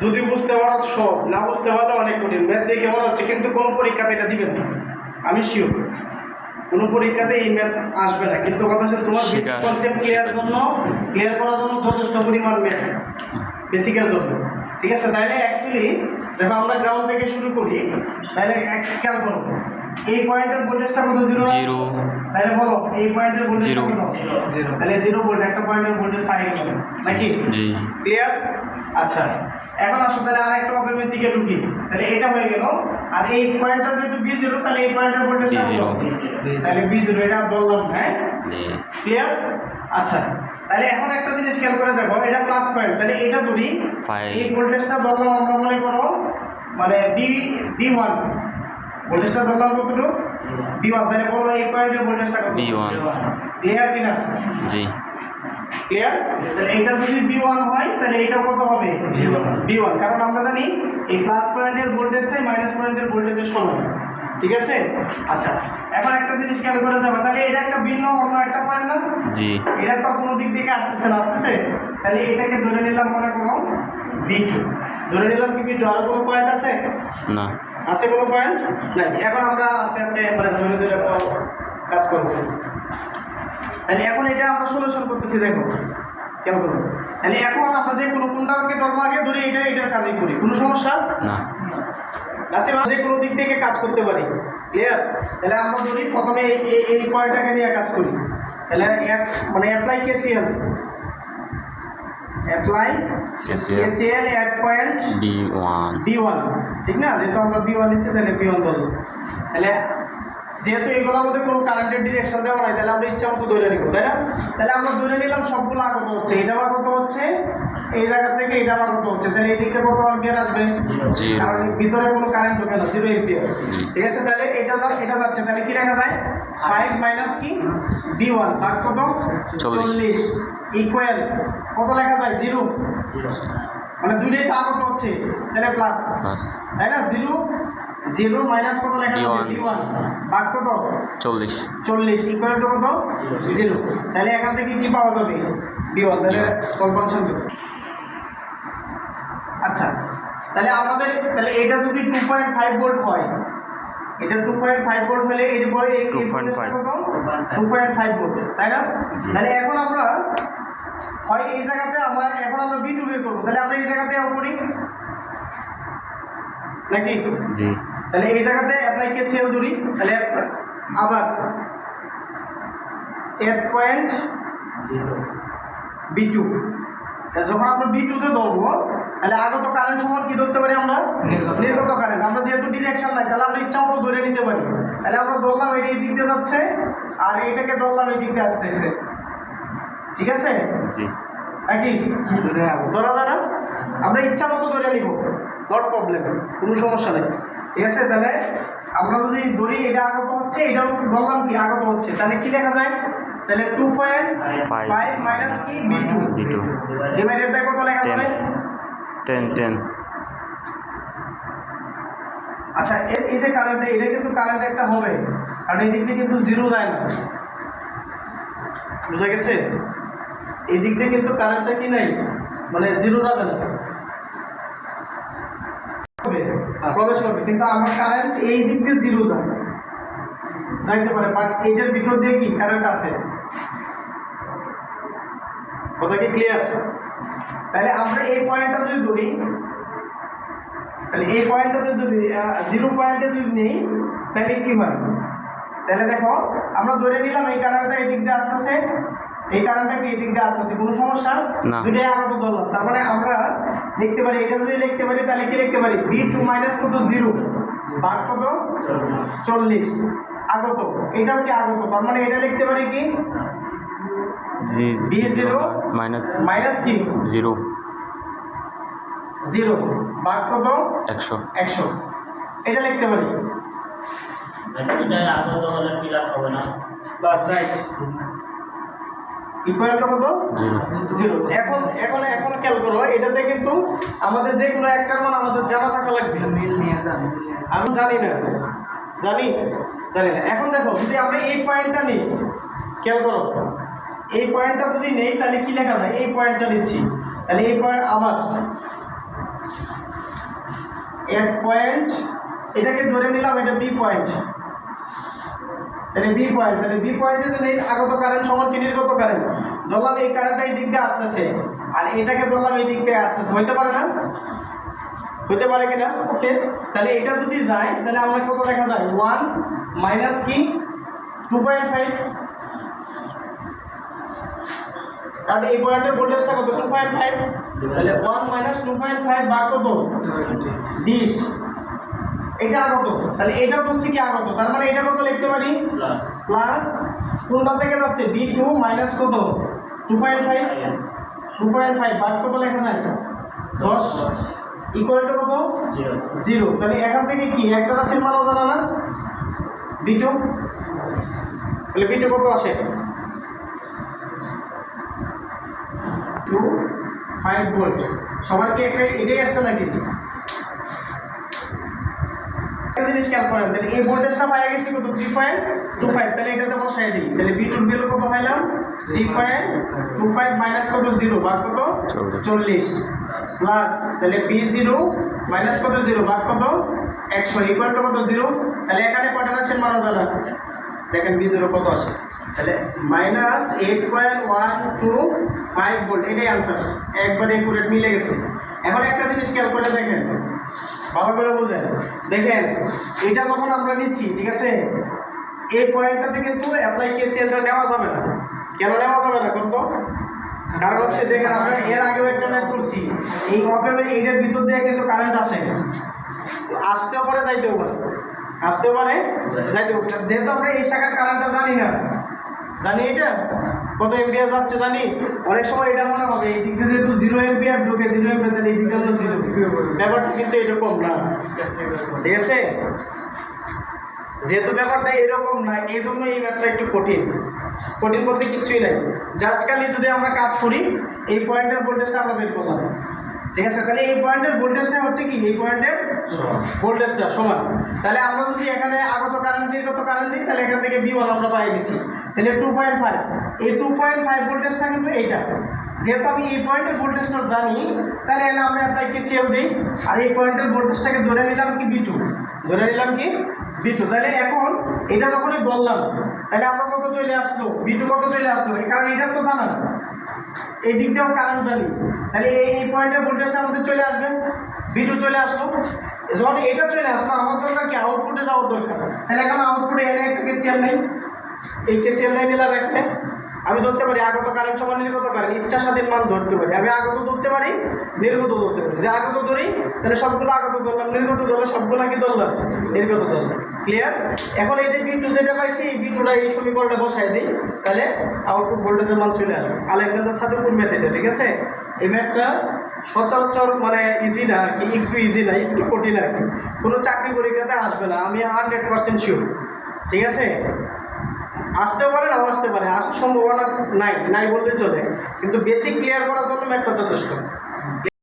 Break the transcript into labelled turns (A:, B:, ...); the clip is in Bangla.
A: যদি বুঝতে পারো সহজ, না বুঝতে পারলে অনেক কঠিন। ম্যাথ দেখে মনে হচ্ছে, কিন্তু কোনো পরীক্ষাতে এটা দিবেন না, আমি শিওর। কোনো পরীক্ষাতে এই ম্যাথ আসবে না, কিন্তু কথা হচ্ছে তোমার বেসিক কনসেপ্ট ক্লিয়ার করার জন্য যথেষ্ট পরিমাণ ম্যাথ বেসিকের জন্য, ঠিক আছে? তাহলে অ্যাকচুয়ালি দেখো, আমরা গ্রাউন্ড থেকে শুরু করি। তাহলে খেয়াল করো, এই পয়েন্টের ভোল্টেজটা কত? জিরো। তাহলে বলো এই পয়েন্টের ভোল্টেজ কত? তাহলে 0 ভোল্ট, একটা পয়েন্টের ভোল্টেজ পাই গেল নাকি? জি, ক্লিয়ার। আচ্ছা, এখন আসো তাহলে আরেকটা অপেমের দিকে ঢুকি। তাহলে এটা হয়ে গেল, আর এই পয়েন্টটা যেহেতু B0, তাহলে এই পয়েন্টের ভোল্টেজটা কত? তাহলে B0, এটা বললাম, হ্যাঁ ক্লিয়ার। আচ্ছা, তাহলে এখন একটা জিনিস খেয়াল করে দেখো, এটা প্লাস পয়েন্ট, তাহলে এটা ধরি এই ভোল্টেজটা ধরলাম আমরা, মনে করো মানে B1 ভোল্টেজটা ধরলাম কতটুকু? B1। তাহলে বলো এই পয়েন্টের ভোল্টেজটা কত? B1। ক্লিয়ার কিনা? জি, ক্লিয়ার। তাহলে এটা যদি B1 হয়, তাহলে এটা কত হবে? B1, কারণ আমরা জানি এই প্লাস পয়েন্টের ভোল্টেজটাই মাইনাস পয়েন্টের ভোল্টেজের সমান, ঠিক আছে? আচ্ছা, এখন একটা জিনিস খেয়াল করে দেখো, তাহলে এটা একটা ভিন্ন অন্য একটা পয়েন্ট না? জি, এটা তো কোনো দিক থেকে আসতেছে না, আসতেছে। তাহলে এটাকে ধরে নিলাম, মনে করো B2 ধরে নিলাম। কি B2 আর কোনো পয়েন্ট আছে? না। আছে কোনো পয়েন্ট নাই। এখন আমরা আস্তে আস্তে মানে ধরে ধরে কাজ করব। তাহলে এখন এটা আমরা সলিউশন করতেছি, দেখো খেয়াল করো। তাহলে এখন আমরা যে কোনটাকে ধরবো আগে, ধরে এটার কাজই করি, কোনো সমস্যা না। যে কোনো দিক থেকে কাজ করতে পারি, ক্লিয়ার। তাহলে আমরা ধরি প্রথমে এই পয়েন্টটাকে নিয়ে কাজ করি। তাহলে মানে অ্যাপ্লাই KCL এট পয়েন্ট B1, ঠিক না? যেহেতু আমরা B1 নিচ্ছি, তাহলে B1 ধরবো। তাহলে যেহেতু এগুলোর মধ্যে কোনো কারেন্টের ডিরেকশন দেওয়া নাই, তাহলে আমরা ইচ্ছা মতো ধরে নিব, তাই না? তাহলে আমরা ধরে নিলাম সবগুলো আগত হচ্ছে, এটা আগত হচ্ছে এই জায়গা থেকে, এটা আগত হচ্ছে। তাহলে এই দিকে কত অ্যাম্পিয়ার আসবে? কারণ ভিতরে কোনো কারেন্ট ঢোকে না, 0 অ্যাম্পিয়ার, ঠিক আছে? তাহলে এটা যাচ্ছে, তাহলে কি রাখা যায়? 5 মাইনাস কি B1 ভাগ কত? 40 ইকুয়াল কত লেখা যায়? 0, মানে দুইটাই তো আগত হচ্ছে, তাহলে প্লাস, তাই না? 0 মাইনাস কত লেখা যাবে? B1 ভাগ কত? 40 ইকুয়াল টু কত? 0। তাহলে এখান থেকে কি পাওয়া যাবে? B1। তাহলে সলভানশন। আচ্ছা, তাহলে আমাদের এটা যদি 2.5 ভোল্ট হয়, এটা 2.5 ভোল্ট হলে এর পরে এই ভোল্টেজটা কত? 2.5 ভোল্ট, তাই না? তাহলে এখন আমরা হয় এই জায়গাতে এখন আমরা B2 বের করব। তাহলে আমরা এই জায়গাতে করি নাকি? জি। তাহলে এই জায়গাতে অ্যাপ্লাই KCL ধরি। তাহলে আবার এট পয়েন্ট B2, যখন আমরা B2 তে ধরবো, তাহলে আগত কারেন্ট সমান কি ধরতে পারি আমরা? নির্গত কারেন্ট। আমরা যেহেতু ডিরেকশন নাই, তাহলে আমরা ইচ্ছা মতো ধরে নিতে পারি। তাহলে আমরা ধরলাম এটা এই দিক দিয়ে যাচ্ছে, আর এটাকে ধরলাম এই দিক দিয়ে আসতেছে, ঠিক আছে? জি, নাকি ধরা যায় না? আমরা ইচ্ছা মতো ধরে নিব, নট প্রবলেম, কোনো সমস্যা নেই, ঠিক আছে? তাহলে আমরা যদি ধরি এটা আগত হচ্ছে, এটাও ধরলাম কি আগত হচ্ছে, তাহলে কি লেখা যায়? তাহলে 2.5 মাইনাস কি B2 ডিভাইডেড বাই কত লেখা যাবে? 10। আচ্ছা, এই যে কারেন্ট, এটা কিন্তু কারেন্ট একটা হবে, কারণ এই দিক দিয়ে কিন্তু 0 যায় না, বুঝা গেছে? এই দিক দিয়ে কিন্তু কারেন্টটা কি নাই, মানে 0 যাবে না, প্রবেশ করবে। কিন্তু আমার কারেন্ট এই দিক দিয়ে 0 যাইতে পারে, বাট এইটার ভিতর দিয়ে কি কারেন্ট আছে, কথা কি ক্লিয়ার? তাহলে আমরা এই পয়েন্টটা যদি ধরি, তাহলে এই পয়েন্টটাতে যদি 0 পয়েন্টে যদি নেই, তাহলে কি হয়? তাহলে দেখো, আমরা ধরে নিলাম এই কারেন্টটা এই দিক দিয়ে আসতেছে, এই কারেন্টটা কি এই দিক দিয়ে আসতেছে, কোনো সমস্যা? দুইটাই আগত ধরলাম। তার মানে আমরা লিখতে পারি, এটা যদি লিখতে পারি, তাহলে কি লিখতে পারি? B2 মাইনাস কত? 0 ভাগ কত? 40 আগত, এটাও কি আগত, তার মানে এটা লিখতে পারি কি B0 মাইনাস কি 0 ভাগ কত? 100 এটা লিখতে পারি। ইকুয়াল টু কত? 0। এখন খেয়াল করো, এটাতে কিন্তু আমাদের যে কোনো একটার মান আমাদের জানা থাকা লাগবে। আমি জানি না। এখন দেখো, যদি আমরা এই পয়েন্টটা নিই, খেয়াল করো, এই পয়েন্টটা যদি নেই, তাহলে কি লেখা যায়? এই পয়েন্টটা নিচ্ছি, তাহলে এই পয়েন্ট আবার এক পয়েন্ট, এটাকে ধরে নিলাম এটা বি পয়েন্ট, তাহলে বি পয়েন্ট, তাহলে বি পয়েন্টে যদি আগত কারেন্ট সমান কি নির্গত কারেন্ট, ধরলাম এই কারেন্টটা এই দিক দিয়ে আসতেছে আর এটাকে ধরলাম এই দিক দিয়ে আসতেছে, হইতে পারে না? হইতে পারে কিনা? ওকে, তাহলে এটা যদি যায় তাহলে আমরা কত লেখা যায়, 1 মাইনাস কি 2.5, আর এই পয়েন্টের ভোল্টেজটা কত 2.5, তাহলে 1 মাইনাস 2.5 ভাগ কত 20, এটা আগত, তাহলে এটা হচ্ছে কি আগত, তার মানে এটা কত লিখতে পারি প্লাস, কোনটা থেকে যাচ্ছে b2 মাইনাস কত 2.5 ভাগ কত লেখা যায় 10 ইকুয়াল টু কত 0, তাহলে এখান থেকে কি একটা রাশির মান জানা না b2, তাহলে b2 কত আসে 5 ভোল্ট, সবার কি এটাই আসছে নাকি? জিনিস খেয়াল করেন, তাহলে এই ভোল্টেজটা পাওয়া গেছে কত 3.25, তাহলে এটাতে বসাই দিই, তাহলে b2 ভ্যালু কত পাইলাম 3.25 মাইনাস কত 0 ভাগ কত 40 প্লাস, তাহলে b0 মাইনাস কত 0 ভাগ কত 100 ইকুয়াল টু কত 0, তাহলে এখানে কত রাশির মান জানা, দেখেন b0 কত আসে, তাহলে মাইনাস 8.125 ভোল্ট, এটাই आंसर, একবারে একুরেট মিলে গেছে। এখন একটা জিনিস খেয়াল করে দেখেন, ভালো করে বুঝেন, দেখেন এটা যখন আমরা নিচ্ছি, ঠিক আছে, এই পয়েন্টটাতে কিন্তু অ্যাপ্লাই কেসিএলটা নেওয়া যাবে না, কেন নেওয়া যাবে না কত, কারণ হচ্ছে দেখেন আমরা এর আগেও একটা ম্যাথ করছি, এই অপেমে এইটার ভিতর দিয়ে কিন্তু কারেন্ট আসে, আসতেও পারে যাইতেও পারে, আসতেও পারে যাইতেও পারে, যেহেতু আমরা এই শাখার কারেন্টটা জানি না, জানি এটা কত এম্পিয়ার যাচ্ছে জানি, অনেক সময় এটা মনে হবে এই দিক থেকে যেহেতু 0 এম্পিয়ার ঢুকে 0 এম্পিয়ার, তাহলে এই দিকে আমরা 0, ব্যাপারটা কিন্তু এরকম না, ঠিক আছে, যেহেতু ব্যাপারটা এরকম না, এই জন্য এই ম্যাথটা একটু কঠিন, কঠিন বলতে কিচ্ছুই নাই, জাস্ট খালি যদি আমরা কাজ করি এই পয়েন্টের ভোল্টেজটা আমরা বের করলাম, ঠিক আছে, তাহলে এই পয়েন্টের ভোল্টেজটা হচ্ছে কি এই পয়েন্টের ভোল্টেজটা সমান, তাহলে আমরা যদি এখানে আগত কারেন্ট নির্গত কারেন্ট দিই তাহলে এখান থেকে b1 আমরা পাই গেছি, তাহলে 2.5, এই 2.5 ভোল্টেজটা কিন্তু এইটা, যেহেতু আমি এই পয়েন্টের ভোল্টেজটা জানি তাহলে এখানে আমরা অ্যাপ্লাই কেসিএল দিই, আর এই পয়েন্টের ভোল্টেজটাকে ধরে নিলাম কি b2, ধরে নিলাম কি b2, তাহলে এখন এটা যখনই বললাম তাহলে আমরা কত চলে আসলো b2 কত চলে আসলো, কারণ এটা তো জানা এই দিক দিয়েও কারেন্ট জানি, তাহলে এই পয়েন্টের ভোল্টেজটা আমাদের চলে আসবে, b2 চলে আসলো, যখন এটা চলে আসলো আমার দরকার কি আউটপুটে যাওয়ার দরকার, তাহলে এখন আউটপুটে এনে একটা কেসিএল নেই, এই কেসিএল নেই নিলাম এখানে, আমি ধরতে পারি আগত কারেন্ট সমান নির্গত কারেন্ট, ইচ্ছা স্বাধীন মান ধরতে পারি, আমি আগত ধরতে পারি নির্গত ধরতে পারি, যে আগত ধরি তাহলে সবগুলো আগত ধরলাম, নির্গত ধরলে সবগুলো কি ধরলাম নির্গত ধরলাম, ক্লিয়ার। এখন এই যে b2 যেটা পাইছি এই b2টা এই সমীকরণটা বসাই দিই, তাহলে আউটপুট ভোল্টেজের মান চলে আসবে, আলেকজান্ডার সাদেপুর ম্যাথ এটা, ঠিক আছে, এই ম্যাথটা সচরাচর মানে ইজি না আর কি, একটু ইজি না, একটু কঠিন আর কি, কোনো চাকরি পরীক্ষাতে আসবে না, আমি 100% শিওর, ঠিক আছে, আসতেও পারে নাও আসতে পারে, আসার সম্ভাবনা নাই বললে চলে, কিন্তু বেসিক ক্লিয়ার করার জন্য ম্যাথটা যথেষ্ট।